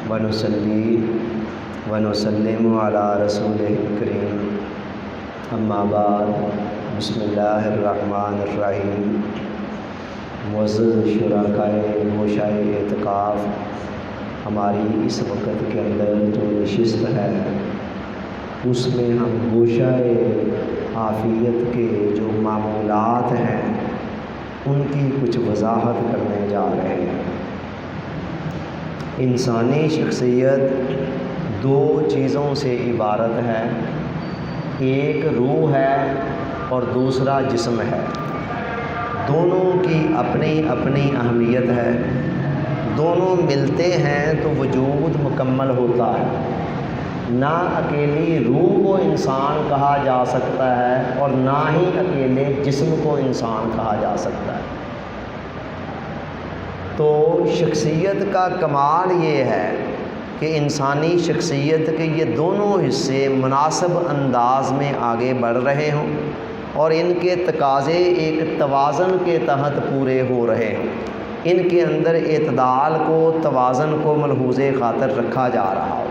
ونصلی ونسلم علی رسول کریم اما بعد بسم اللہ الرحمن الرحیم۔ معزز شرکائے گوشۂ اعتکاف، ہماری اس وقت کے اندر جو نشست ہے اس میں ہم گوشۂ عافیت کے جو معمولات ہیں ان کی کچھ وضاحت کرنے جا رہے ہیں۔ انسانی شخصیت دو چیزوں سے عبارت ہے، ایک روح ہے اور دوسرا جسم ہے۔ دونوں کی اپنی اپنی اہمیت ہے، دونوں ملتے ہیں تو وجود مکمل ہوتا ہے۔ نہ اکیلی روح کو انسان کہا جا سکتا ہے اور نہ ہی اکیلے جسم کو انسان کہا جا سکتا ہے۔ تو شخصیت کا کمال یہ ہے کہ انسانی شخصیت کے یہ دونوں حصے مناسب انداز میں آگے بڑھ رہے ہوں اور ان کے تقاضے ایک توازن کے تحت پورے ہو رہے ہوں۔ ان کے اندر اعتدال کو، توازن کو ملحوظ خاطر رکھا جا رہا ہو۔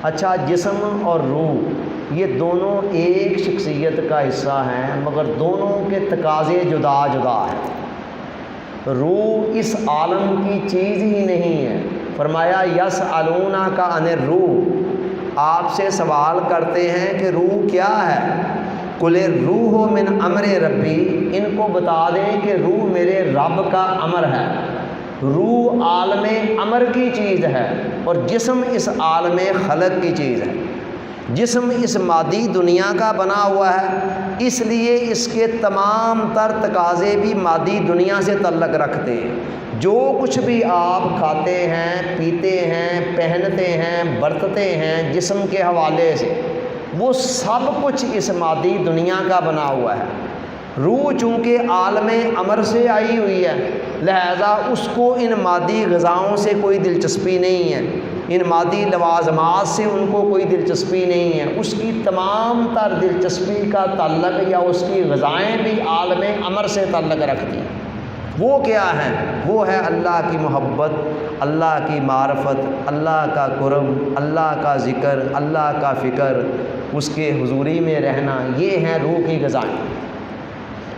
اچھا، جسم اور روح یہ دونوں ایک شخصیت کا حصہ ہیں، مگر دونوں کے تقاضے جدا جدا ہیں۔ روح اس عالم کی چیز ہی نہیں ہے۔ فرمایا یسألونک عن الروح، آپ سے سوال کرتے ہیں کہ روح کیا ہے؟ قل الروح من امر ربی، ان کو بتا دیں کہ روح میرے رب کا امر ہے۔ روح عالم امر کی چیز ہے اور جسم اس عالم خلق کی چیز ہے۔ جسم اس مادی دنیا کا بنا ہوا ہے، اس لیے اس کے تمام تر تقاضے بھی مادی دنیا سے تعلق رکھتے ہیں۔ جو کچھ بھی آپ کھاتے ہیں، پیتے ہیں، پہنتے ہیں، برتتے ہیں جسم کے حوالے سے، وہ سب کچھ اس مادی دنیا کا بنا ہوا ہے۔ روح چونکہ عالم امر سے آئی ہوئی ہے، لہذا اس کو ان مادی غذاؤں سے کوئی دلچسپی نہیں ہے، ان مادی لوازمات سے ان کو کوئی دلچسپی نہیں ہے۔ اس کی تمام تر دلچسپی کا تعلق یا اس کی غذائیں بھی عالم امر سے تعلق رکھتی ہیں۔ وہ کیا ہیں؟ وہ ہے اللہ کی محبت، اللہ کی معرفت، اللہ کا قرب، اللہ کا ذکر، اللہ کا فکر، اس کے حضوری میں رہنا، یہ ہیں روح کی غذائیں۔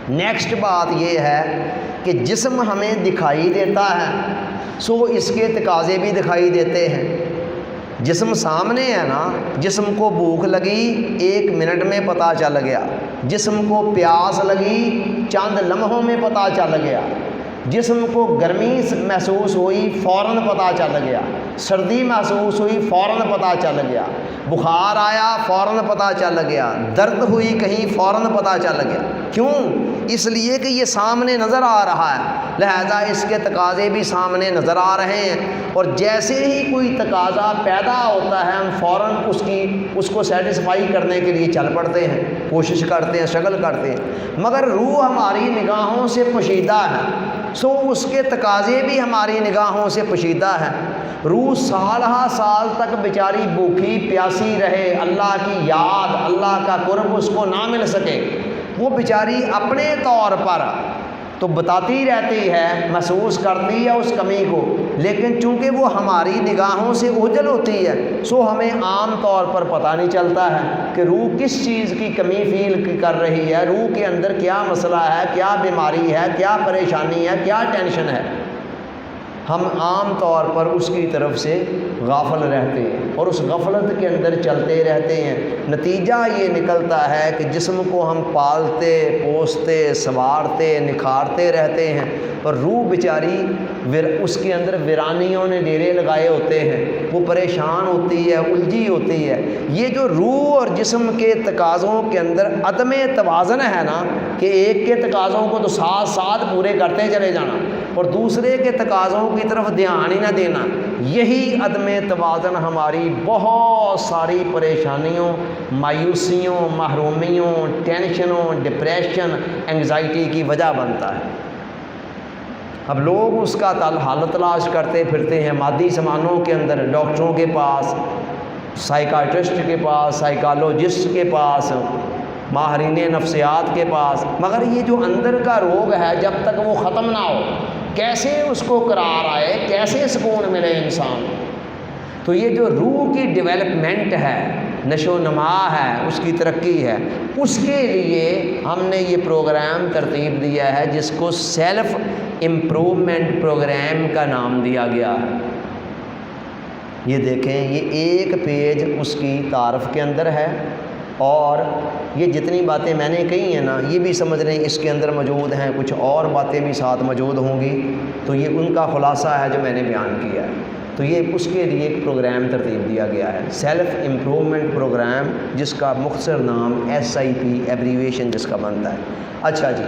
نیکسٹ بات یہ ہے کہ جسم ہمیں دکھائی دیتا ہے، سو اس کے تقاضے بھی دکھائی دیتے ہیں۔ جسم سامنے ہے نا، جسم کو بھوک لگی 1 منٹ میں پتہ چل گیا، جسم کو پیاس لگی چند لمحوں میں پتہ چل گیا، جسم کو گرمی محسوس ہوئی فوراً پتہ چل گیا، سردی محسوس ہوئی فوراً پتہ چل گیا، بخار آیا فوراً پتہ چل گیا، درد ہوئی کہیں فوراً پتہ چل گیا۔ کیوں؟ اس لیے کہ یہ سامنے نظر آ رہا ہے، لہذا اس کے تقاضے بھی سامنے نظر آ رہے ہیں، اور جیسے ہی کوئی تقاضا پیدا ہوتا ہے ہم فوراً اس کو سیٹسفائی کرنے کے لیے چل پڑتے ہیں، کوشش کرتے ہیں، شغل کرتے ہیں۔ مگر روح ہماری نگاہوں سے پوشیدہ ہے، سو اس کے تقاضے بھی ہماری نگاہوں سے پوشیدہ ہے۔ روح سال ہا سال تک بیچاری بھوکی پیاسی رہے، اللہ کی یاد، اللہ کا قرب اس کو نہ مل سکے، وہ بیچاری اپنے طور پر تو بتاتی رہتی ہے، محسوس کرتی ہے اس کمی کو، لیکن چونکہ وہ ہماری نگاہوں سے اوجھل ہوتی ہے، سو ہمیں عام طور پر پتہ نہیں چلتا ہے کہ روح کس چیز کی کمی فیل کر رہی ہے، روح کے اندر کیا مسئلہ ہے، کیا بیماری ہے، کیا پریشانی ہے، کیا ٹینشن ہے۔ ہم عام طور پر اس کی طرف سے غافل رہتے ہیں اور اس غفلت کے اندر چلتے رہتے ہیں۔ نتیجہ یہ نکلتا ہے کہ جسم کو ہم پالتے پوستے سنوارتے نکھارتے رہتے ہیں، اور روح بیچاری اس کے اندر ویرانیوں نے ڈیرے لگائے ہوتے ہیں، وہ پریشان ہوتی ہے، الجھی ہوتی ہے۔ یہ جو روح اور جسم کے تقاضوں کے اندر عدم توازن ہے نا، کہ ایک کے تقاضوں کو تو ساتھ ساتھ پورے کرتے چلے جانا اور دوسرے کے تقاضوں کی طرف دھیان ہی نہ دینا، یہی عدم توازن ہماری بہت ساری پریشانیوں، مایوسیوں، محرومیوں، ٹینشنوں، ڈپریشن، انگزائٹی کی وجہ بنتا ہے۔ اب لوگ اس کا حل تلاش کرتے پھرتے ہیں مادی سامانوں کے اندر، ڈاکٹروں کے پاس، سائیکاٹرسٹ کے پاس، سائیکالوجسٹ کے پاس، ماہرین نفسیات کے پاس، مگر یہ جو اندر کا روگ ہے جب تک وہ ختم نہ ہو، کیسے اس کو قرار آئے، کیسے سکون ملے انسان؟ تو یہ جو روح کی ڈیولپمنٹ ہے، نشو و نما ہے، اس کی ترقی ہے، اس کے لیے ہم نے یہ پروگرام ترتیب دیا ہے جس کو سیلف امپروومنٹ پروگرام کا نام دیا گیا ہے۔ یہ دیکھیں، یہ ایک پیج اس کی تعارف کے اندر ہے، اور یہ جتنی باتیں میں نے کہی ہیں نا، یہ بھی سمجھ رہے ہیں اس کے اندر موجود ہیں، کچھ اور باتیں بھی ساتھ موجود ہوں گی، تو یہ ان کا خلاصہ ہے جو میں نے بیان کیا ہے۔ تو یہ اس کے لیے ایک پروگرام ترتیب دیا گیا ہے، سیلف امپروومنٹ پروگرام، جس کا مختصر نام SIP ایبریویشن جس کا بنتا ہے۔ اچھا جی،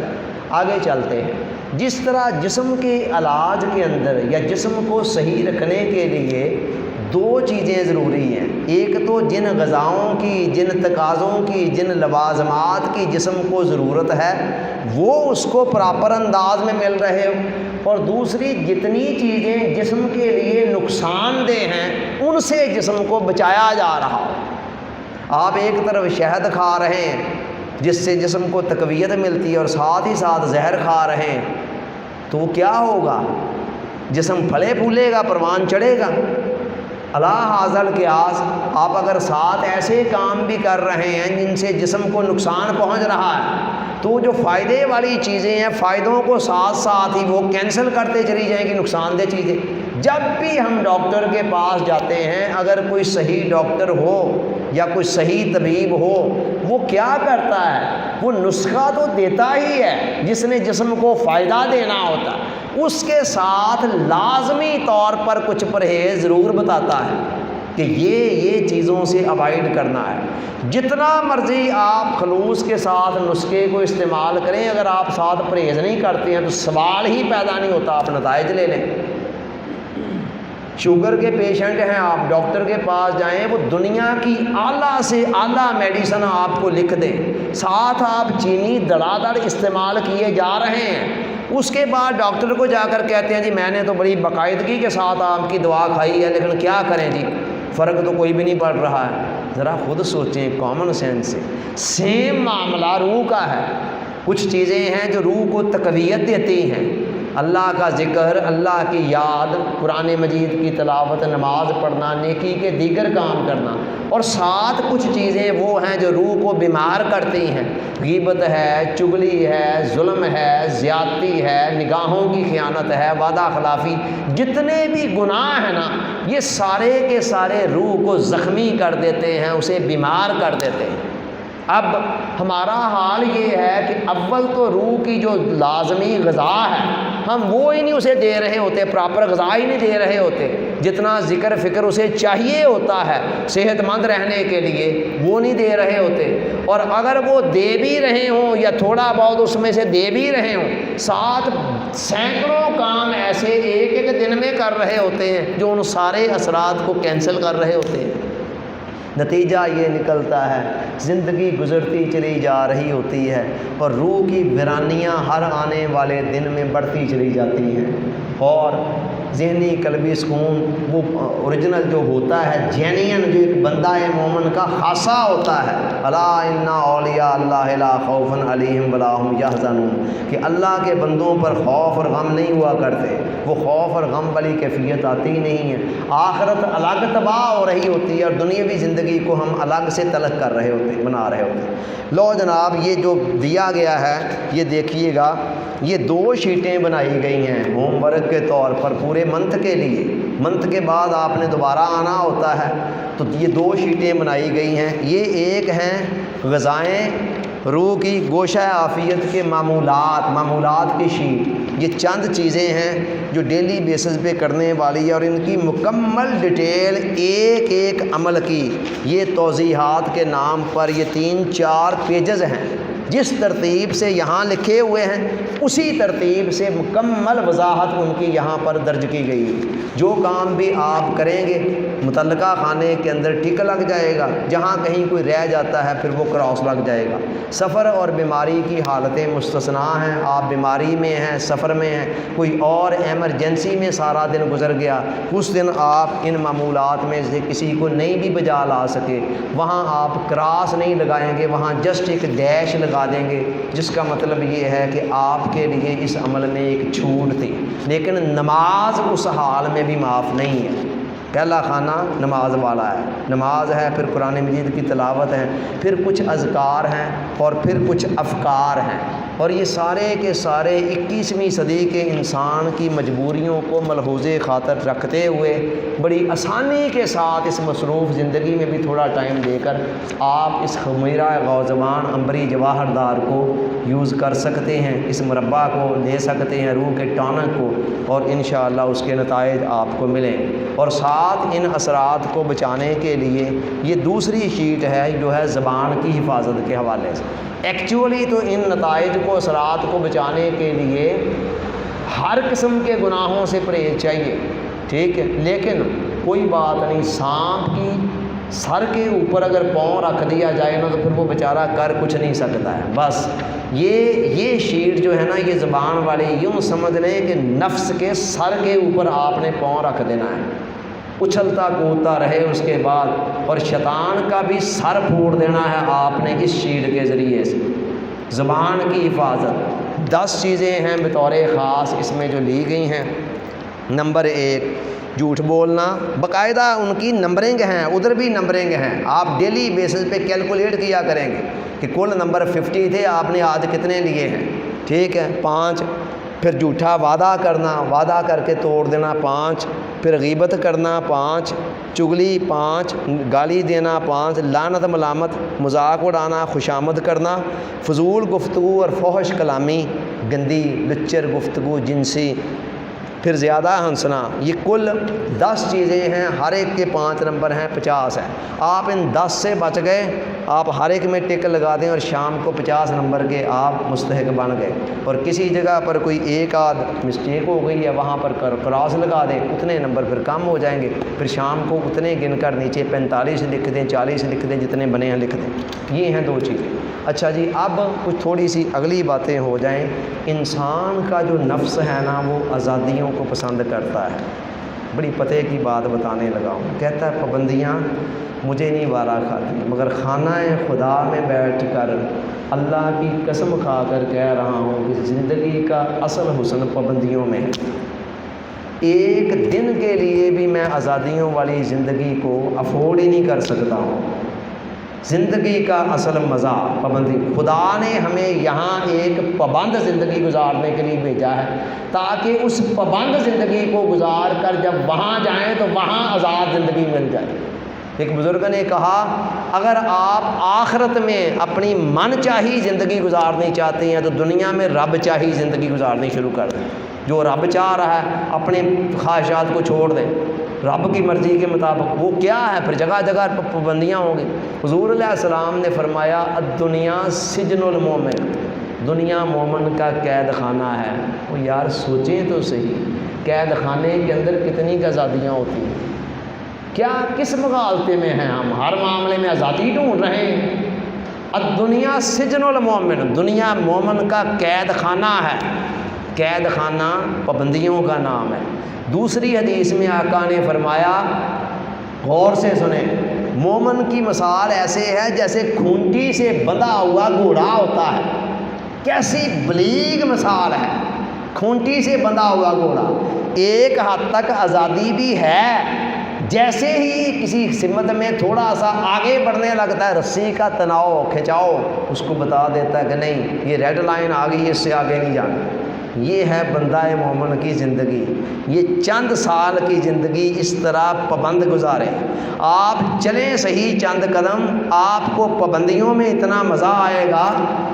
آگے چلتے ہیں۔ جس طرح جسم کے علاج کے اندر یا جسم کو صحیح رکھنے کے لیے دو چیزیں ضروری ہیں، ایک تو جن غذاؤں کی، جن تقاضوں کی، جن لوازمات کی جسم کو ضرورت ہے وہ اس کو پراپر انداز میں مل رہے ہو، اور دوسری جتنی چیزیں جسم کے لیے نقصان دہ ہیں ان سے جسم کو بچایا جا رہا ہو۔ آپ ایک طرف شہد کھا رہے ہیں جس سے جسم کو تقویت ملتی ہے، اور ساتھ ہی ساتھ زہر کھا رہے ہیں، تو وہ کیا ہوگا؟ جسم پھلے پھولے گا، پروان چڑھے گا۔ اللہ حاضر قیاس، آپ اگر ساتھ ایسے کام بھی کر رہے ہیں جن سے جسم کو نقصان پہنچ رہا ہے، تو جو فائدے والی چیزیں ہیں فائدوں کو ساتھ ساتھ ہی وہ کینسل کرتے چلی جائیں گی نقصان دہ چیزیں۔ جب بھی ہم ڈاکٹر کے پاس جاتے ہیں، اگر کوئی صحیح ڈاکٹر ہو یا کوئی صحیح طبیب ہو، وہ کیا کرتا ہے؟ وہ نسخہ تو دیتا ہی ہے جس نے جسم کو فائدہ دینا ہوتا، اس کے ساتھ لازمی طور پر کچھ پرہیز ضرور بتاتا ہے کہ یہ چیزوں سے اوائڈ کرنا ہے۔ جتنا مرضی آپ خلوص کے ساتھ نسخے کو استعمال کریں، اگر آپ ساتھ پرہیز نہیں کرتے ہیں تو سوال ہی پیدا نہیں ہوتا۔ آپ نتائج لے لیں، شوگر کے پیشنٹ ہیں، آپ ڈاکٹر کے پاس جائیں، وہ دنیا کی اعلیٰ سے اعلیٰ میڈیسن آپ کو لکھ دیں، ساتھ آپ چینی دڑا دڑ استعمال کیے جا رہے ہیں، اس کے بعد ڈاکٹر کو جا کر کہتے ہیں جی میں نے تو بڑی باقاعدگی کے ساتھ آپ کی دوا کھائی ہے، لیکن کیا کریں جی، فرق تو کوئی بھی نہیں پڑ رہا ہے۔ ذرا خود سوچیں کامن سینس سے، سیم معاملہ روح کا ہے۔ کچھ چیزیں ہیں جو روح کو تقویت دیتی ہیں، اللہ کا ذکر، اللہ کی یاد، قرآن مجید کی تلاوت، نماز پڑھنا، نیکی کے دیگر کام کرنا، اور ساتھ کچھ چیزیں وہ ہیں جو روح کو بیمار کرتی ہیں، غیبت ہے، چغلی ہے، ظلم ہے، زیادتی ہے، نگاہوں کی خیانت ہے، وعدہ خلافی، جتنے بھی گناہ ہیں نا، یہ سارے کے سارے روح کو زخمی کر دیتے ہیں، اسے بیمار کر دیتے ہیں۔ اب ہمارا حال یہ ہے کہ اول تو روح کی جو لازمی غذا ہے ہم وہ ہی نہیں اسے دے رہے ہوتے، پراپر غذا ہی نہیں دے رہے ہوتے، جتنا ذکر فکر اسے چاہیے ہوتا ہے صحت مند رہنے کے لیے وہ نہیں دے رہے ہوتے، اور اگر وہ دے بھی رہے ہوں یا تھوڑا بہت اس میں سے دے بھی رہے ہوں، ساتھ سینکڑوں کام ایسے ایک ایک دن میں کر رہے ہوتے ہیں جو ان سارے اثرات کو کینسل کر رہے ہوتے ہیں۔ نتیجہ یہ نکلتا ہے زندگی گزرتی چلی جا رہی ہوتی ہے، اور روح کی ویرانیاں ہر آنے والے دن میں بڑھتی چلی جاتی ہیں، اور ذہنی قلبی سکون وہ اوریجنل جو ہوتا ہے، جینین جو ایک بندہ مومن کا خاصہ ہوتا ہے، الا ان اولیاء اللہ لا خوف علیہم ولا هم یحزنون، کہ اللہ کے بندوں پر خوف اور غم نہیں ہوا کرتے، وہ خوف اور غم والی کیفیت آتی ہی نہیں ہے۔ آخرت الگ تباہ ہو رہی ہوتی ہے، اور دنیاوی زندگی کو ہم الگ سے تلق کر رہے ہوتے، بنا رہے ہوتے۔ لو جناب، یہ جو دیا گیا ہے یہ دیکھیے گا، یہ 2 شیٹیں بنائی گئی ہیں ہوم ورک کے طور پر پورے منتھ کے لیے۔ منتھ کے بعد آپ نے دوبارہ آنا ہوتا ہے، تو یہ 2 شیٹیں بنائی گئی ہیں۔ یہ ایک ہیں غذائیں روح کی گوشہ عافیت کے معمولات کی شیٹ، یہ چند چیزیں ہیں جو ڈیلی بیسز پہ کرنے والی ہے، اور ان کی مکمل ڈیٹیل ایک ایک عمل کی یہ توضیحات کے نام پر یہ 3-4 پیجز ہیں، جس ترتیب سے یہاں لکھے ہوئے ہیں اسی ترتیب سے مکمل وضاحت ان کی یہاں پر درج کی گئی ہے۔ جو کام بھی آپ کریں گے متعلقہ خانے کے اندر ٹک لگ جائے گا، جہاں کہیں کوئی رہ جاتا ہے پھر وہ کراس لگ جائے گا۔ سفر اور بیماری کی حالتیں مستثنیٰ ہیں، آپ بیماری میں ہیں، سفر میں ہیں، کوئی اور ایمرجنسی میں سارا دن گزر گیا، اس دن آپ ان معمولات میں سے کسی کو نہیں بھی بجا لا سکے، وہاں آپ کراس نہیں لگائیں گے، وہاں جسٹ ایک ڈیش لگا دیں گے، جس کا مطلب یہ ہے کہ آپ کے لیے اس عمل میں ایک چھوٹ تھی، لیکن نماز اس حال میں بھی معاف نہیں ہے۔ پہلا خانہ نماز والا ہے، نماز ہے، پھر قرآن مجید کی تلاوت ہے، پھر کچھ اذکار ہیں اور پھر کچھ افکار ہیں، اور یہ سارے کے سارے 21ویں صدی کے انسان کی مجبوریوں کو ملحوظ خاطر رکھتے ہوئے بڑی آسانی کے ساتھ اس مصروف زندگی میں بھی تھوڑا ٹائم دے کر آپ اس خمیرہ غوزبان عنبری جواہر دار کو یوز کر سکتے ہیں، اس مربع کو لے سکتے ہیں، روح کے ٹانک کو، اور انشاءاللہ اس کے نتائج آپ کو ملیں۔ اور ساتھ ان اثرات کو بچانے کے لیے یہ دوسری شیٹ ہے جو ہے زبان کی حفاظت کے حوالے سے۔ ایکچولی تو ان نتائج کو، اثرات کو بچانے کے لیے ہر قسم کے گناہوں سے پرہیز چاہیے، ٹھیک ہے، لیکن کوئی بات نہیں، سانپ کی سر کے اوپر اگر پاؤں رکھ دیا جائے نا تو پھر وہ بیچارہ کر کچھ نہیں سکتا ہے۔ بس یہ شیٹ جو ہے نا، یہ زبان والے یوں سمجھ لیں کہ نفس کے سر کے اوپر آپ نے پاؤں رکھ دینا ہے، اچھلتا کودتا رہے اس کے بعد، اور شیطان کا بھی سر پھوڑ دینا ہے آپ نے اس شیٹ کے ذریعے سے۔ زبان کی حفاظت 10 چیزیں ہیں بطور خاص اس میں جو لی گئی ہیں۔ نمبر 1، جھوٹ بولنا، باقاعدہ ان کی نمبرنگ ہیں، ادھر بھی نمبرنگ ہیں، آپ ڈیلی بیسس پہ کیلکولیٹ کیا کریں گے کہ کل نمبر 50 تھے، آپ نے آج کتنے لیے ہیں، ٹھیک ہے۔ 5، پھر جھوٹا وعدہ کرنا، وعدہ کر کے توڑ دینا، 5، پھر غیبت کرنا، 5، چغلی، 5، گالی دینا، 5، لعنت ملامت، مذاق اڑانا، خوشامد کرنا، فضول گفتگو اور فحش کلامی، گندی لچر گفتگو جنسی، پھر زیادہ ہنسنا۔ یہ کل 10 چیزیں ہیں، ہر ایک کے 5 نمبر ہیں، 50 ہے۔ آپ ان 10 سے بچ گئے، آپ ہر ایک میں ٹک لگا دیں اور شام کو 50 نمبر کے آپ مستحق بن گئے، اور کسی جگہ پر کوئی ایک آدھ مسٹیک ہو گئی ہے وہاں پر کراس لگا دیں، اتنے نمبر پھر کم ہو جائیں گے، پھر شام کو اتنے گن کر نیچے 45 لکھ دیں، 40 لکھ دیں، جتنے بنے ہیں لکھ دیں۔ یہ ہیں 2 چیزیں۔ اچھا جی، اب کچھ تھوڑی سی اگلی باتیں ہو جائیں۔ انسان کا جو نفس ہے نا، وہ آزادیوں کو پسند کرتا ہے۔ بڑی پتے کی بات بتانے لگا ہوں، کہتا ہے پابندیاں مجھے نہیں وارا کھاتی، مگر خانہ خدا میں بیٹھ کر اللہ کی قسم کھا کر کہہ رہا ہوں کہ زندگی کا اصل حسن پابندیوں میں ہے۔ ایک دن کے لیے بھی میں آزادیوں والی زندگی کو افورڈ ہی نہیں کر سکتا ہوں۔ زندگی کا اصل مزہ پابندی، خدا نے ہمیں یہاں ایک پابند زندگی گزارنے کے لیے بھیجا ہے تاکہ اس پابند زندگی کو گزار کر جب وہاں جائیں تو وہاں آزاد زندگی مل جائے۔ ایک بزرگ نے کہا، اگر آپ آخرت میں اپنی من چاہی زندگی گزارنی چاہتے ہیں تو دنیا میں رب چاہی زندگی گزارنی شروع کر دیں۔ جو رب چاہ رہا ہے اپنے خواہشات کو چھوڑ دیں، رب کی مرضی کے مطابق وہ کیا ہے، پھر جگہ جگہ پابندیاں ہوں گی۔ حضور علیہ السلام نے فرمایا، الدنیا سجن المومن، دنیا مومن کا قید خانہ ہے۔ وہ یار سوچیں تو صحیح، قید خانے کے اندر کتنی آزادیاں ہوتی ہیں، کیا کس مغالطے میں ہیں ہم، ہر معاملے میں آزادی ڈھونڈ رہے ہیں۔ الدنیا سجن المومن، دنیا مومن کا قید خانہ ہے۔ قید خانہ پابندیوں کا نام ہے۔ دوسری حدیث میں آقا نے فرمایا، غور سے سنیں، مومن کی مثال ایسے ہے جیسے کھونٹی سے بندھا ہوا گھوڑا ہوتا ہے۔ کیسی بلیغ مثال ہے، کھونٹی سے بندھا ہوا گھوڑا، ایک حد تک آزادی بھی ہے، جیسے ہی کسی سمت میں تھوڑا سا آگے بڑھنے لگتا ہے، رسی کا تناؤ کھچاؤ اس کو بتا دیتا ہے کہ نہیں یہ ریڈ لائن آ گئی، اس سے آگے نہیں جانا۔ یہ ہے بندہ مومن کی زندگی۔ یہ چند سال کی زندگی اس طرح پابند گزاریں، آپ چلیں صحیح چند قدم، آپ کو پابندیوں میں اتنا مزہ آئے گا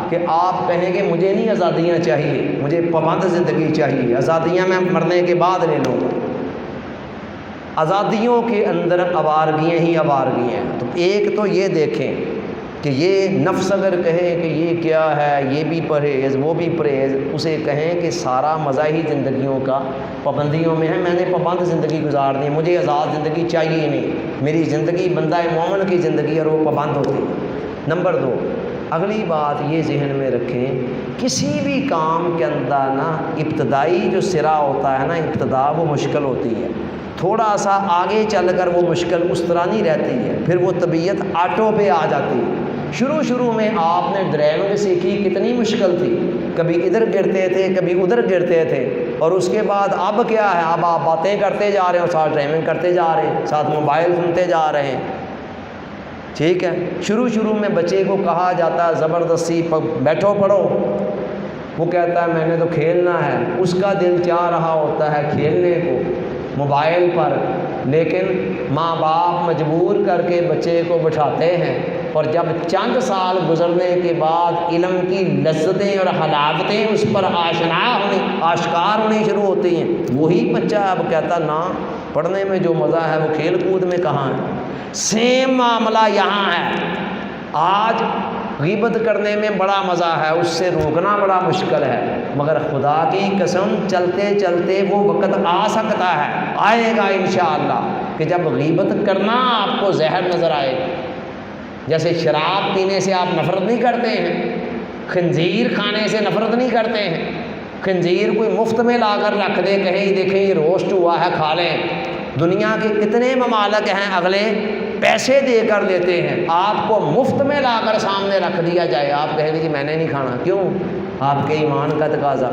کہ آپ کہیں گے مجھے نہیں آزادیاں چاہیے، مجھے پابند زندگی چاہیے، آزادیاں میں مرنے کے بعد لے لوں گا۔ آزادیوں کے اندر آوارگیاں ہی آوارگیاں ہیں۔ تو ایک تو یہ دیکھیں کہ یہ نفس اگر کہے کہ یہ کیا ہے، یہ بھی پرہیز وہ بھی پرہیز، اسے کہیں کہ سارا مزہ ہی زندگیوں کا پابندیوں میں ہے، میں نے پابند زندگی گزارنی ہے، مجھے آزاد زندگی چاہیے ہی نہیں، میری زندگی بندہ مومن کی زندگی اور وہ پابند ہوتی ہے۔ نمبر 2، اگلی بات یہ ذہن میں رکھیں، کسی بھی کام کے اندر نا ابتدائی جو سرا ہوتا ہے نا، ابتدا وہ مشکل ہوتی ہے، تھوڑا سا آگے چل کر وہ مشکل اس طرح نہیں رہتی ہے، پھر وہ طبیعت آٹو پہ آ جاتی ہے۔ شروع میں آپ نے ڈرائیونگ سیکھی، کتنی مشکل تھی، کبھی ادھر گرتے تھے کبھی ادھر گرتے تھے، اور اس کے بعد اب کیا ہے، اب آپ باتیں کرتے جا رہے ہیں، ساتھ ڈرائیونگ کرتے جا رہے ہیں، ساتھ موبائل سنتے جا رہے ہیں، ٹھیک ہے۔ شروع میں بچے کو کہا جاتا ہے زبردستی بیٹھو پڑھو، وہ کہتا ہے میں نے تو کھیلنا ہے، اس کا دل چاہ رہا ہوتا ہے کھیلنے کو موبائل پر، لیکن ماں باپ مجبور کر کے بچے کو بٹھاتے ہیں، اور جب چند سال گزرنے کے بعد علم کی لذتیں اور حلاوتیں اس پر آشکار ہونی شروع ہوتی ہیں، وہی بچہ اب کہتا نا پڑھنے میں جو مزہ ہے وہ کھیل کود میں کہاں ہے۔ سیم معاملہ یہاں ہے، آج غیبت کرنے میں بڑا مزہ ہے، اس سے روکنا بڑا مشکل ہے، مگر خدا کی قسم چلتے چلتے وہ وقت آ سکتا ہے، آئے گا انشاءاللہ، کہ جب غیبت کرنا آپ کو زہر نظر آئے گا۔ جیسے شراب پینے سے آپ نفرت نہیں کرتے ہیں، خنزیر کھانے سے نفرت نہیں کرتے ہیں، خنزیر کوئی مفت میں لا کر رکھ دے، کہیں یہ دیکھیں یہ روسٹ ہوا ہے کھا لیں، دنیا کے کتنے ممالک ہیں اگلے پیسے دے کر دیتے ہیں، آپ کو مفت میں لا کر سامنے رکھ دیا جائے، آپ کہیں گے جی میں نے نہیں کھانا، کیوں؟ آپ کے ایمان کا تقاضا۔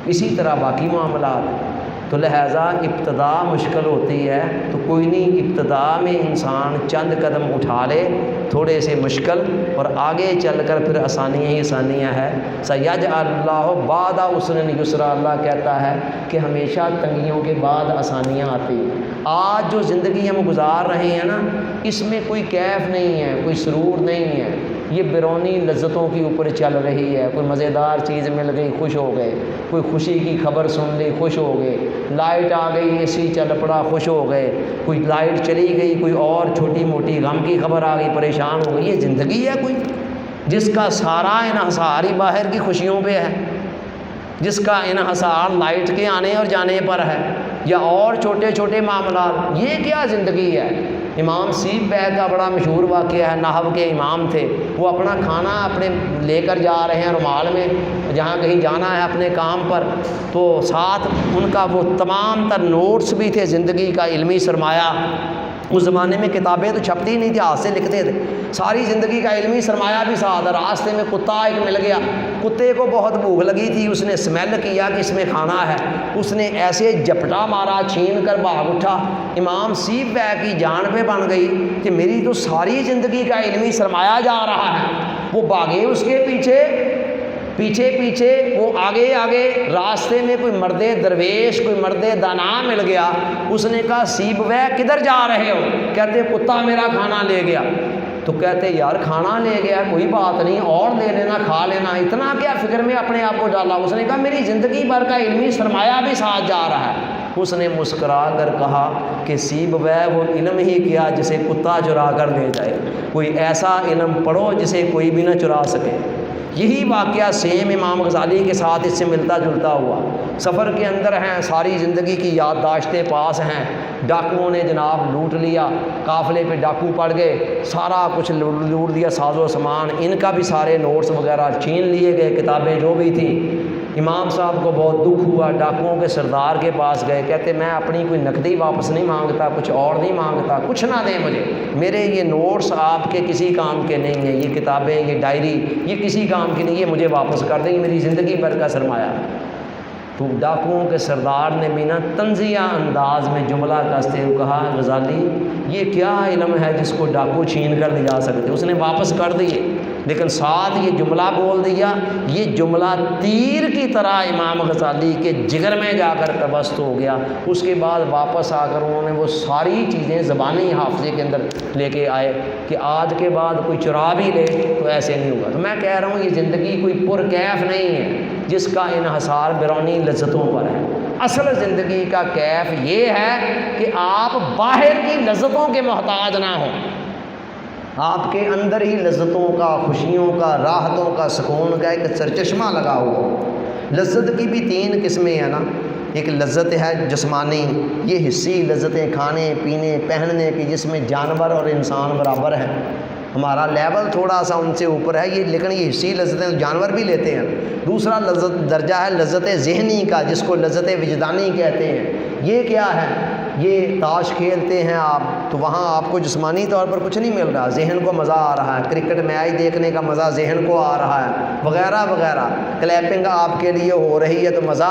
اسی طرح باقی معاملات، تو لہٰذا ابتدا مشکل ہوتی ہے، تو کوئی نہیں، ابتدا میں انسان چند قدم اٹھا لے تھوڑے سے مشکل، اور آگے چل کر پھر آسانیاں ہی آسانیاں ہیں۔ سیجعل اللہ بعد عسر یسرا، اللہ کہتا ہے کہ ہمیشہ تنگیوں کے بعد آسانیاں آتی ہیں۔ آج جو زندگی ہم گزار رہے ہیں نا، اس میں کوئی کیف نہیں ہے، کوئی سرور نہیں ہے، یہ بیرونی لذتوں کے اوپر چل رہی ہے۔ کوئی مزیدار چیز مل گئی خوش ہو گئے، کوئی خوشی کی خبر سن لی خوش ہو گئے، لائٹ آ گئی اے سی چل پڑا خوش ہو گئے، کوئی لائٹ چلی گئی، کوئی اور چھوٹی موٹی غم کی خبر آ گئی پریشان ہو گئی۔ یہ زندگی ہے کوئی جس کا سارا انحصار ہی باہر کی خوشیوں پہ ہے، جس کا انحصار لائٹ کے آنے اور جانے پر ہے، یا اور چھوٹے چھوٹے معاملات؟ یہ کیا زندگی ہے؟ امام سیب بیگ کا بڑا مشہور واقعہ ہے، نحو کے امام تھے، وہ اپنا کھانا اپنے لے کر جا رہے ہیں رومال میں، جہاں کہیں جانا ہے اپنے کام پر، تو ساتھ ان کا وہ تمام تر نوٹس بھی تھے زندگی کا علمی سرمایہ۔ اس زمانے میں کتابیں تو چھپتی نہیں تھی، ہاتھ سے لکھتے تھے، ساری زندگی کا علمی سرمایہ بھی ساتھ۔ راستے میں کتا ایک مل گیا، کتے کو بہت بھوک لگی تھی، اس نے اسمیل کیا کہ اس میں کھانا ہے، اس نے ایسے جھپٹا مارا، چھین کر بھاگ اٹھا۔ امام سیب بیگ کی جان پہ بن گئی کہ میری تو ساری زندگی کا علمی سرمایہ جا رہا ہے۔ وہ بھاگے اس کے پیچھے پیچھے، وہ آگے، راستے میں کوئی مرد درویش، کوئی مرد دانا مل گیا، اس نے کہا سیب بیگ کدھر جا رہے ہو؟ کہتے کتا میرا کھانا لے گیا۔ تو کہتے یار کھانا لے گیا کوئی بات نہیں، اور لے لینا، کھا لینا، اتنا کیا فکر میں اپنے آپ کو ڈالا؟ اس نے کہا میری زندگی بھر کا علمی سرمایہ بھی ساتھ جا رہا ہے۔ اس نے مسکرا کر کہا کہ سیب بیگ وہ علم ہی کیا جسے کتا چرا کر لے جائے، کوئی ایسا علم پڑھو جسے کوئی بھی نہ چرا سکے۔ یہی واقعہ سیم امام غزالی کے ساتھ اس سے ملتا جلتا ہوا۔ سفر کے اندر ہیں، ساری زندگی کی یادداشتیں پاس ہیں، ڈاکوؤں نے جناب لوٹ لیا، قافلے پہ ڈاکو پڑ گئے، سارا کچھ لوٹ دیا، ساز و سامان، ان کا بھی سارے نوٹس وغیرہ چھین لیے گئے، کتابیں جو بھی تھیں۔ امام صاحب کو بہت دکھ ہوا، ڈاکوؤں کے سردار کے پاس گئے، کہتے میں اپنی کوئی نقدی واپس نہیں مانگتا، کچھ اور نہیں مانگتا، کچھ نہ دیں مجھے، میرے یہ نوٹس آپ کے کسی کام کے نہیں ہیں، یہ کتابیں، یہ ڈائری، یہ کسی کام کی نہیں، یہ مجھے واپس کر دیں، یہ میری زندگی بھر کا سرمایہ۔ تو ڈاکوؤں کے سردار نے بھی نا طنزیہ انداز میں جملہ کستے ہوئے کہا غزالی یہ کیا علم ہے جس کو ڈاکو چھین کر لے جا سکتے؟ اس نے واپس کر دیے، لیکن ساتھ یہ جملہ بول دیا، یہ جملہ تیر کی طرح امام غزالی کے جگر میں جا کر تبست ہو گیا۔ اس کے بعد واپس آ کر انہوں نے وہ ساری چیزیں زبانی حافظے کے اندر لے کے آئے کہ آج کے بعد کوئی چرا بھی لے تو ایسے نہیں ہوگا۔ تو میں کہہ رہا ہوں یہ زندگی کوئی پرکیف نہیں ہے جس کا انحصار بیرونی لذتوں پر ہے۔ اصل زندگی کا کیف یہ ہے کہ آپ باہر کی لذتوں کے محتاج نہ ہوں، آپ کے اندر ہی لذتوں کا، خوشیوں کا، راحتوں کا، سکون کا ایک سرچشمہ لگا ہوا۔ لذت کی بھی 3 قسمیں ہیں نا، ایک لذت ہے جسمانی، یہ حصی لذتیں کھانے پینے پہننے کی، جس میں جانور اور انسان برابر ہیں، ہمارا لیول تھوڑا سا ان سے اوپر ہے یہ، لیکن یہ حصی لذتیں جانور بھی لیتے ہیں۔ دوسرا درجہ ہے لذت ذہنی کا، جس کو لذت وجدانی کہتے ہیں۔ یہ کیا ہے؟ یہ تاش کھیلتے ہیں آپ تو وہاں آپ کو جسمانی طور پر کچھ نہیں مل رہا، ذہن کو مزہ آ رہا ہے، کرکٹ میچ دیکھنے کا مزہ ذہن کو آ رہا ہے وغیرہ وغیرہ، کلیپنگ آپ کے لیے ہو رہی ہے تو مزہ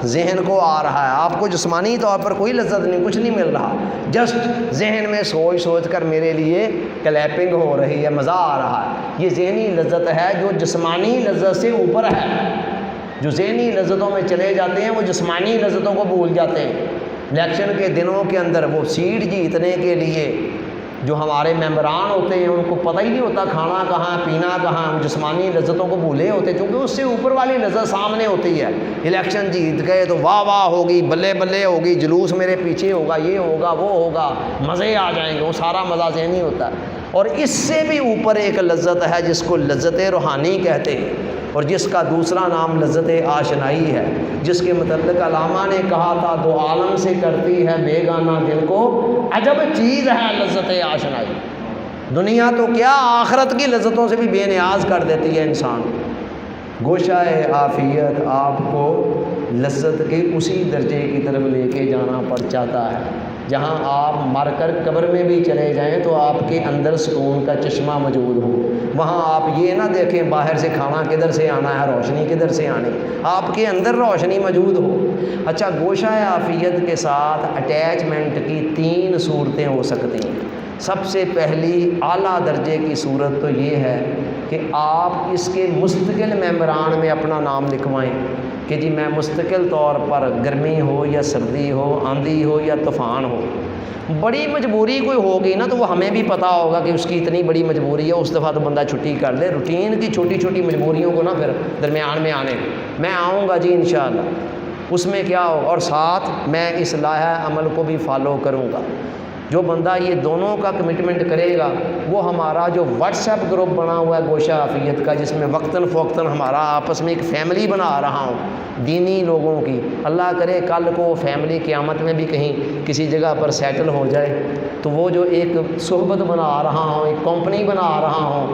ذہن کو آ رہا ہے، آپ کو جسمانی طور پر کوئی لذت نہیں، کچھ نہیں مل رہا، جسٹ ذہن میں سوچ سوچ کر میرے لیے کلیپنگ ہو رہی ہے، مزہ آ رہا ہے۔ یہ ذہنی لذت ہے جو جسمانی لذت سے اوپر ہے۔ جو ذہنی لذتوں میں چلے جاتے ہیں وہ جسمانی لذتوں کو بھول جاتے ہیں۔ الیکشن کے دنوں کے اندر وہ سیٹ جیتنے کے لیے جو ہمارے ممبران ہوتے ہیں ان کو پتہ ہی نہیں ہوتا کھانا کہاں پینا کہاں، وہ جسمانی لذتوں کو بھولے ہوتے کیونکہ اس سے اوپر والی لذت سامنے ہوتی ہے۔ الیکشن جیت گئے تو واہ واہ ہوگی، بلے بلے ہوگی، جلوس میرے پیچھے ہوگا، یہ ہوگا وہ ہوگا، مزے آ جائیں گے، وہ سارا مزہ ذہنی ہوتا ہے۔ اور اس سے بھی اوپر ایک لذت ہے جس کو لذت روحانی کہتے ہیں، اور جس کا دوسرا نام لذت آشنائی ہے، جس کے متعلق علامہ نے کہا تھا دو عالم سے کرتی ہے بیگانہ دل کو عجب چیز ہے لذت آشنائی۔ دنیا تو کیا آخرت کی لذتوں سے بھی بے نیاز کر دیتی ہے انسان۔ گوشہ عافیت آپ کو لذت کے اسی درجے کی طرف لے کے جانا پڑ چاہتا ہے جہاں آپ مر کر قبر میں بھی چلے جائیں تو آپ کے اندر سکون کا چشمہ موجود ہو۔ وہاں آپ یہ نہ دیکھیں باہر سے کھانا کدھر سے آنا ہے، روشنی کدھر سے آنی، آپ کے اندر روشنی موجود ہو۔ اچھا، گوشہ عافیت کے ساتھ اٹیچمنٹ کی 3 صورتیں ہو سکتی ہیں۔ سب سے پہلی اعلیٰ درجے کی صورت تو یہ ہے کہ آپ اس کے مستقل ممبران میں اپنا نام لکھوائیں کہ جی میں مستقل طور پر گرمی ہو یا سردی ہو، آندھی ہو یا طوفان ہو، بڑی مجبوری کوئی ہوگی نا تو وہ ہمیں بھی پتہ ہوگا کہ اس کی اتنی بڑی مجبوری ہے، اس دفعہ تو بندہ چھٹی کر لے۔ روٹین کی چھوٹی چھوٹی مجبوریوں کو نا پھر درمیان میں آنے، میں آؤں گا جی انشاءاللہ، اس میں کیا ہو، اور ساتھ میں اس لائحہ عمل کو بھی فالو کروں گا۔ جو بندہ یہ دونوں کا کمٹمنٹ کرے گا وہ ہمارا جو واٹس ایپ گروپ بنا ہوا ہے گوشہ عافیت کا، جس میں وقتاً فوقتاً ہمارا آپس میں ایک فیملی بنا رہا ہوں دینی لوگوں کی، اللہ کرے کل کو فیملی قیامت میں بھی کہیں کسی جگہ پر سیٹل ہو جائے تو وہ جو ایک صحبت بنا رہا ہوں، ایک کمپنی بنا رہا ہوں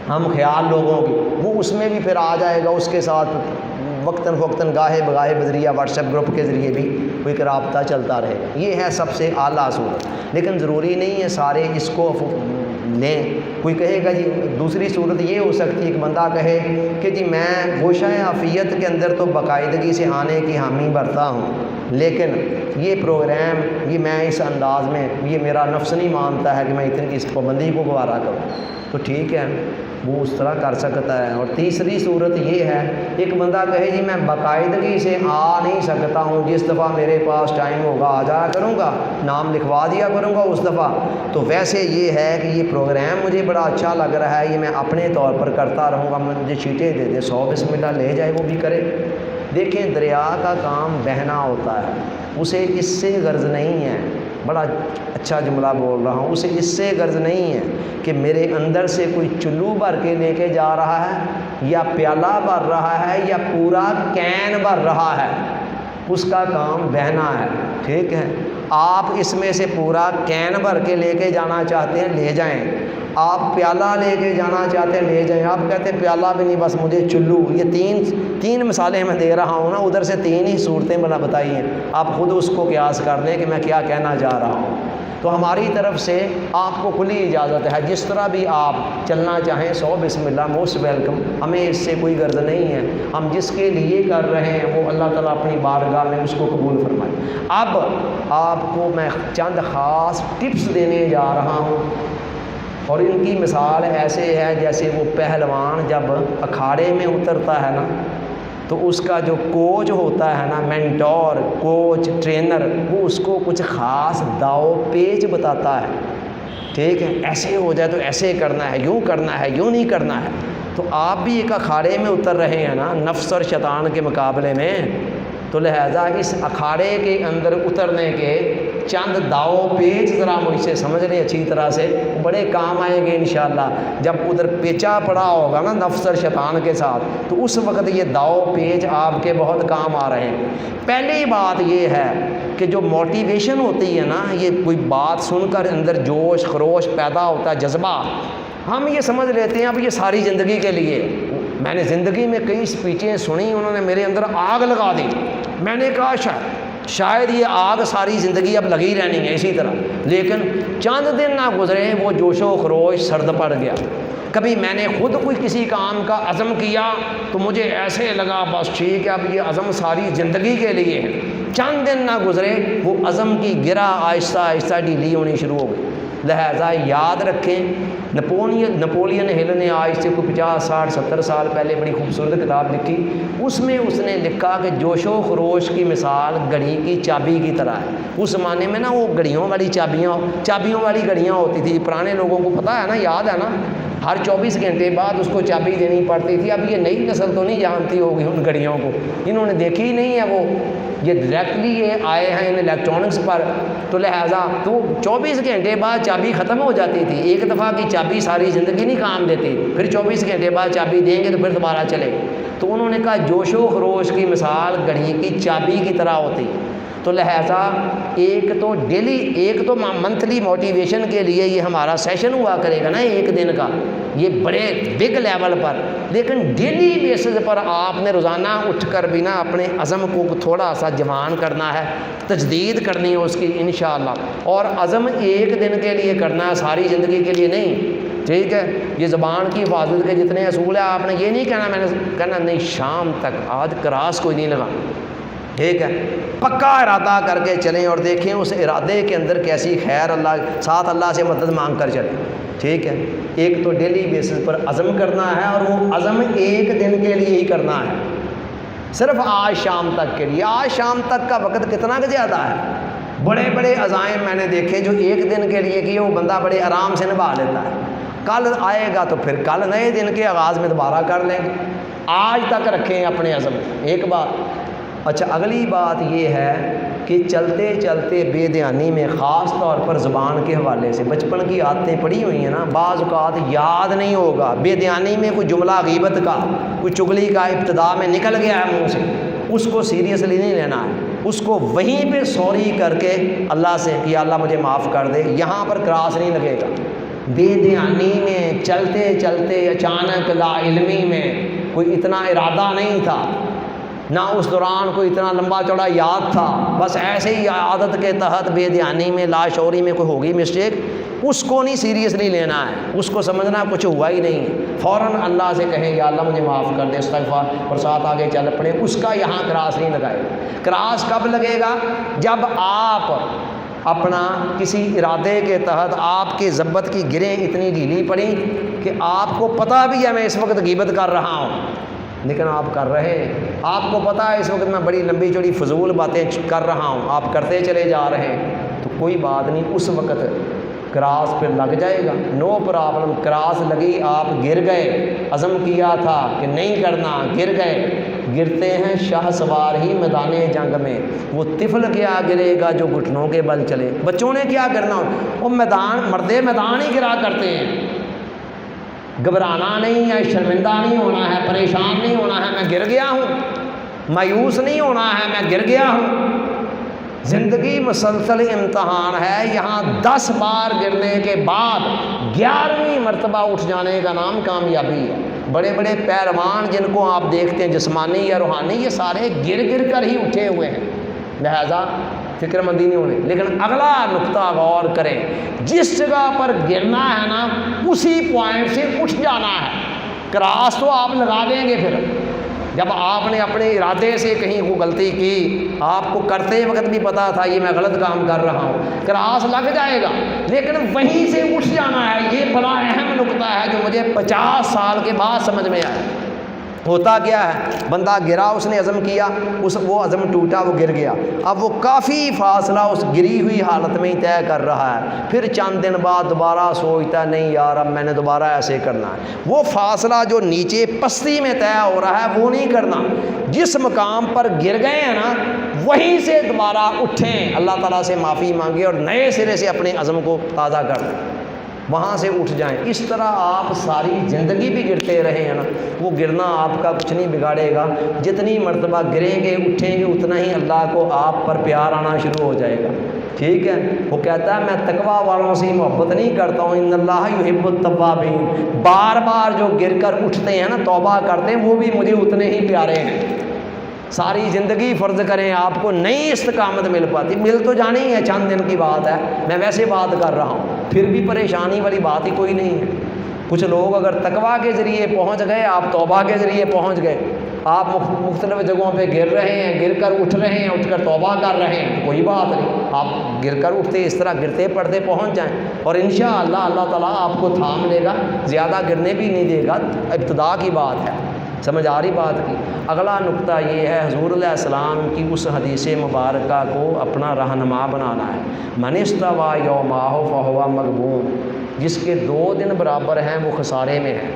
ہم خیال لوگوں کی، وہ اس میں بھی پھر آ جائے گا، اس کے ساتھ وقتاً فوقتاً گاہے بگاہے بذریعہ واٹس ایپ گروپ کے ذریعے بھی کوئی رابطہ چلتا رہے گا۔ یہ ہے سب سے اعلیٰ صورت، لیکن ضروری نہیں ہے سارے اس کو لیں۔ کوئی کہے گا جی دوسری صورت یہ ہو سکتی ہے، ایک بندہ کہے کہ جی میں گوشہ عافیت کے اندر تو باقاعدگی سے آنے کی حامی بھرتا ہوں، لیکن یہ پروگرام یہ میں اس انداز میں یہ میرا نفس نہیں مانتا ہے کہ میں اتنی اس پابندی کو گوارا کروں، تو ٹھیک ہے وہ اس طرح کر سکتا ہے۔ اور تیسری صورت یہ ہے، ایک بندہ کہے جی میں باقاعدگی سے آ نہیں سکتا ہوں، جس دفعہ میرے پاس ٹائم ہوگا آ جایا کروں گا، نام لکھوا دیا کروں گا اس دفعہ، تو ویسے یہ ہے کہ یہ پروگرام مجھے بڑا اچھا لگ رہا ہے، یہ میں اپنے طور پر کرتا رہوں گا، مجھے چیٹیں دے دے 100 بسم اللہ لے جائے وہ بھی کرے۔ دیکھیں دریا کا کام بہنا ہوتا ہے، اسے اس سے غرض نہیں ہے، بڑا اچھا جملہ بول رہا ہوں، اسے اس سے غرض نہیں ہے کہ میرے اندر سے کوئی چلو بھر کے لے کے جا رہا ہے یا پیالہ بھر رہا ہے یا پورا کین بھر رہا ہے، اس کا کام بہنا ہے، ٹھیک ہے۔ آپ اس میں سے پورا کین بھر کے لے کے جانا چاہتے ہیں لے جائیں، آپ پیالہ لے کے جانا چاہتے ہیں لے جائیں، آپ کہتے ہیں پیالہ بھی نہیں بس مجھے چلو، یہ تین مثالیں میں دے رہا ہوں نا، ادھر سے 3 ہی صورتیں میں نے بتائی ہیں، آپ خود اس کو قیاس کر لیں کہ میں کیا کہنا جا رہا ہوں۔ تو ہماری طرف سے آپ کو کھلی اجازت ہے، جس طرح بھی آپ چلنا چاہیں 100 بسم اللہ، موسٹ ویلکم، ہمیں اس سے کوئی غرض نہیں ہے، ہم جس کے لیے کر رہے ہیں وہ اللہ تعالیٰ اپنی بارگاہ میں اس کو قبول فرمائے۔ اب آپ کو میں چند خاص ٹپس دینے جا رہا ہوں، اور ان کی مثال ایسے ہے جیسے وہ پہلوان جب اکھاڑے میں اترتا ہے نا تو اس کا جو کوچ ہوتا ہے نا، مینٹور، کوچ، ٹرینر، وہ اس کو کچھ خاص داؤ پیچ بتاتا ہے، ٹھیک ہے، ایسے ہو جائے تو ایسے کرنا ہے، یوں کرنا ہے، یوں نہیں کرنا ہے۔ تو آپ بھی ایک اکھاڑے میں اتر رہے ہیں نا نفس اور شیطان کے مقابلے میں، تو لہذا اس اکھاڑے کے اندر اترنے کے چند داؤ پیچ ذرا مجھ سے سمجھ لیں اچھی طرح سے، بڑے کام آئیں گے انشاءاللہ۔ جب ادھر پیچا پڑا ہوگا نا نفس اور شیطان کے ساتھ تو اس وقت یہ داؤ پیچ آپ کے بہت کام آ رہے ہیں۔ پہلی بات یہ ہے کہ جو موٹیویشن ہوتی ہے نا، یہ کوئی بات سن کر اندر جوش خروش پیدا ہوتا ہے، جذبہ، ہم یہ سمجھ لیتے ہیں اب یہ ساری زندگی کے لیے۔ میں نے زندگی میں کئی اسپیچیں سنی، انہوں نے میرے اندر آگ لگا دی، میں نے کہا اچھا شاید یہ آگ ساری زندگی اب لگی رہنی ہے اسی طرح، لیکن چند دن نہ گزرے وہ جوش و خروش سرد پڑ گیا۔ کبھی میں نے خود کوئی کسی کام کا عزم کیا تو مجھے ایسے لگا بس ٹھیک ہے اب یہ عزم ساری زندگی کے لیے ہے، چند دن نہ گزرے وہ عزم کی گرہ آہستہ آہستہ ڈھیلی ہونی شروع ہو گئی۔ لہذا یاد رکھیں، نپولین ہل نے آج سے کوئی 50 60 70 سال پہلے بڑی خوبصورت کتاب لکھی، اس میں اس نے لکھا کہ جوش و خروش کی مثال گھڑی کی چابی کی طرح ہے۔ اس زمانے میں نا وہ گھڑیوں والی چابیوں والی گھڑیاں ہوتی تھی، پرانے لوگوں کو پتہ ہے نا، یاد ہے نا، ہر 24 گھنٹے بعد اس کو چابی دینی پڑتی تھی۔ اب یہ نئی نسل تو نہیں جانتی ہوگی ان گھڑیوں کو، انہوں نے دیکھی ہی نہیں ہے، وہ یہ ڈائریکٹلی یہ آئے ہیں ان الیکٹرانکس پر، تو لہٰذا تو 24 گھنٹے بعد چابی ختم ہو جاتی تھی۔ ایک دفعہ کی چابی ساری زندگی نہیں کام دیتی، پھر 24 گھنٹے بعد چابی دیں گے تو پھر دوبارہ چلے۔ تو انہوں نے کہا جوش و خروش کی مثال گھڑی کی چابی کی طرح ہوتی۔ تو لہٰذا ایک تو منتھلی موٹیویشن کے لیے یہ ہمارا سیشن ہوا کرے گا نا ایک دن کا، یہ بڑے بگ لیول پر، لیکن ڈیلی بیسس پر آپ نے روزانہ اٹھ کر بھی نا اپنے عزم کو تھوڑا سا جوان کرنا ہے، تجدید کرنی ہے اس کی انشاءاللہ۔ اور عزم ایک دن کے لیے کرنا ہے، ساری زندگی کے لیے نہیں، ٹھیک ہے۔ یہ زبان کی حفاظت کے جتنے اصول ہیں آپ نے یہ نہیں کہنا، میں نے کہنا نہیں شام تک آج کراس کوئی نہیں لگا، ٹھیک ہے۔ پکا ارادہ کر کے چلیں اور دیکھیں اس ارادے کے اندر کیسی خیر، اللہ سے مدد مانگ کر چلیں، ٹھیک ہے۔ ایک تو ڈیلی بیسس پر عزم کرنا ہے، اور وہ عزم ایک دن کے لیے ہی کرنا ہے، صرف آج شام تک کے لیے۔ آج شام تک کا وقت کتنا زیادہ ہے۔ بڑے بڑے عزائم میں نے دیکھے جو ایک دن کے لیے کیے وہ بندہ بڑے آرام سے نبھا لیتا ہے، کل آئے گا تو پھر کل نئے دن کے آغاز میں دوبارہ کر لیں گے۔ آج تک رکھیں اپنے عزم، ایک بات۔ اچھا، اگلی بات یہ ہے کہ چلتے چلتے بے دھیانی میں، خاص طور پر زبان کے حوالے سے بچپن کی عادتیں پڑھی ہوئی ہیں نا، بعض اوقات یاد نہیں ہوگا، بے دھیانی میں کوئی جملہ غیبت کا، کوئی چغلی کا ابتدا میں نکل گیا ہے منہ سے، اس کو سیریسلی نہیں لینا ہے، اس کو وہیں پہ سوری کر کے اللہ سے کہ اللہ مجھے معاف کر دے، یہاں پر کراس نہیں لگے گا۔ بے دھیانی میں چلتے چلتے اچانک لا علمی میں کوئی اتنا ارادہ نہیں تھا، نہ اس دوران کوئی اتنا لمبا چوڑا یاد تھا، بس ایسے ہی عادت کے تحت بے دھیانی میں لاشعوری میں کوئی ہوگی مسٹیک، اس کو نہیں سیریسلی لینا ہے، اس کو سمجھنا کچھ ہوا ہی نہیں ہے، فوراً اللہ سے کہیں یا اللہ مجھے معاف کر دے، استغفار، اور ساتھ آگے چل پڑے، اس کا یہاں کراس نہیں لگائے گا۔ کراس کب لگے گا؟ جب آپ اپنا کسی ارادے کے تحت آپ کے ضبط کی گریں اتنی ڈھیلی پڑیں کہ آپ کو پتہ بھی ہے میں اس وقت غیبت کر رہا ہوں، لیکن آپ کر رہے ہیں، آپ کو پتہ ہے اس وقت میں بڑی لمبی چوڑی فضول باتیں کر رہا ہوں، آپ کرتے چلے جا رہے ہیں، تو کوئی بات نہیں، اس وقت کراس پہ لگ جائے گا، نو پرابلم۔ کراس لگی، آپ گر گئے، عزم کیا تھا کہ نہیں کرنا، گر گئے۔ گرتے ہیں شاہ سوار ہی میدان جنگ میں، وہ طفل کیا گرے گا جو گھٹنوں کے بل چلے۔ بچوں نے کیا کرنا، وہ مرد میدان ہی گرا کرتے ہیں۔ گھبرانا نہیں ہے، شرمندہ نہیں ہونا ہے، پریشان نہیں ہونا ہے میں گر گیا ہوں، مایوس نہیں ہونا ہے میں گر گیا ہوں۔ زندگی مسلسل امتحان ہے، یہاں 10 بار گرنے کے بعد 11ویں مرتبہ اٹھ جانے کا نام کامیابی ہے۔ بڑے بڑے پہلوان جن کو آپ دیکھتے ہیں جسمانی یا روحانی، یہ سارے گر کر ہی اٹھے ہوئے ہیں، لہذا فکر مندی نہیں ہونے۔ لیکن اگلا نقطہ غور کریں، جس جگہ پر گرنا ہے نا اسی پوائنٹ سے اٹھ جانا ہے۔ کراس تو آپ لگا دیں گے، پھر جب آپ نے اپنے ارادے سے کہیں وہ غلطی کی، آپ کو کرتے وقت بھی پتا تھا یہ میں غلط کام کر رہا ہوں، کراس لگ جائے گا، لیکن وہیں سے اٹھ جانا ہے۔ یہ بڑا اہم نقطہ ہے جو مجھے 50 سال کے بعد سمجھ میں آیا۔ ہوتا کیا ہے، بندہ گرا، اس نے عزم کیا، وہ عزم ٹوٹا، وہ گر گیا، اب وہ کافی فاصلہ اس گری ہوئی حالت میں ہی طے کر رہا ہے، پھر چند دن بعد دوبارہ سوچتا ہے نہیں یار اب میں نے دوبارہ ایسے کرنا ہے۔ وہ فاصلہ جو نیچے پستی میں طے ہو رہا ہے وہ نہیں کرنا، جس مقام پر گر گئے ہیں نا وہیں سے دوبارہ اٹھیں، اللہ تعالیٰ سے معافی مانگیں اور نئے سرے سے اپنے عزم کو تازہ کر دیں، وہاں سے اٹھ جائیں۔ اس طرح آپ ساری زندگی بھی گرتے رہے ہیں نا، وہ گرنا آپ کا کچھ نہیں بگاڑے گا، جتنی مرتبہ گریں گے اٹھیں گے اتنا ہی اللہ کو آپ پر پیار آنا شروع ہو جائے گا، ٹھیک ہے۔ وہ کہتا ہے میں تقویٰ والوں سے محبت نہیں کرتا ہوں، ان اللہ یحب التوابین، بار بار جو گر کر اٹھتے ہیں نا توبہ کرتے ہیں وہ بھی مجھے اتنے ہی پیارے ہیں۔ ساری زندگی فرض کریں آپ کو نئی استقامت مل پاتی، مل تو جانی ہے، چند دن کی بات ہے، میں ویسے بات کر رہا ہوں، پھر بھی پریشانی والی بات ہی کوئی نہیں ہے۔ کچھ لوگ اگر تقویٰ کے ذریعے پہنچ گئے، آپ توبہ کے ذریعے پہنچ گئے، آپ مختلف جگہوں پہ گر رہے ہیں، گر کر اٹھ رہے ہیں، اٹھ کر توبہ کر رہے ہیں، تو کوئی بات نہیں، آپ گر کر اٹھتے اس طرح گرتے پڑتے پہنچ جائیں، اور انشاءاللہ اللہ تعالیٰ آپ کو تھام لے گا، زیادہ گرنے بھی نہیں دے گا، ابتدا کی بات ہے۔ سمجھ آ رہی بات کی؟ اگلا نقطہ یہ ہے، حضور علیہ السلام کی اس حدیث مبارکہ کو اپنا رہنما بنانا ہے، من استوى یومہ فہو مغبون، جس کے 2 دن برابر ہیں وہ خسارے میں ہے۔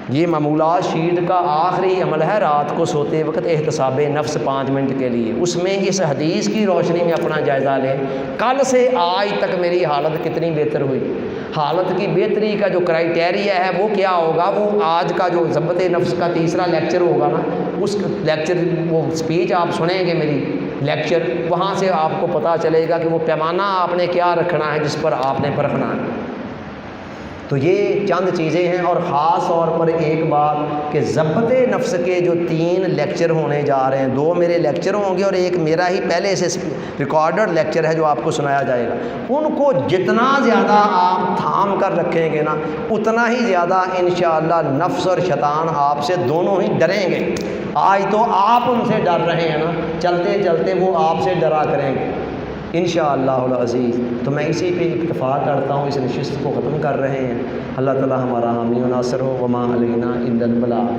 یہ معمولات شیٹ کا آخری عمل ہے، رات کو سوتے وقت احتساب نفس 5 منٹ کے لیے، اس میں اس حدیث کی روشنی میں اپنا جائزہ لیں، کل سے آج تک میری حالت کتنی بہتر ہوئی، حالت کی بہتری کا جو کرائٹیریا ہے وہ کیا ہوگا، وہ آج کا جو ضبط نفس کا تیسرا لیکچر ہوگا نا، اس لیکچر وہ اسپیچ آپ سنیں گے میری لیکچر، وہاں سے آپ کو پتہ چلے گا کہ وہ پیمانہ آپ نے کیا رکھنا ہے جس پر آپ نے پرکھنا ہے۔ تو یہ چند چیزیں ہیں، اور خاص طور پر ایک بات کہ ضبط نفس کے جو 3 لیکچر ہونے جا رہے ہیں، 2 میرے لیکچر ہوں گے اور ایک میرا ہی پہلے سے ریکارڈڈ لیکچر ہے جو آپ کو سنایا جائے گا، ان کو جتنا زیادہ آپ تھام کر رکھیں گے نا، اتنا ہی زیادہ انشاءاللہ نفس اور شیطان آپ سے دونوں ہی ڈریں گے۔ آج تو آپ ان سے ڈر رہے ہیں نا، چلتے چلتے وہ آپ سے ڈرا کریں گے انشاءاللہ العزیز۔ تو میں اسی پہ اکتفا کرتا ہوں، اس نشست کو ختم کر رہے ہیں۔ اللہ تعالی ہمارا حامی و ناصر ہو، وما علینا الا البلاغ۔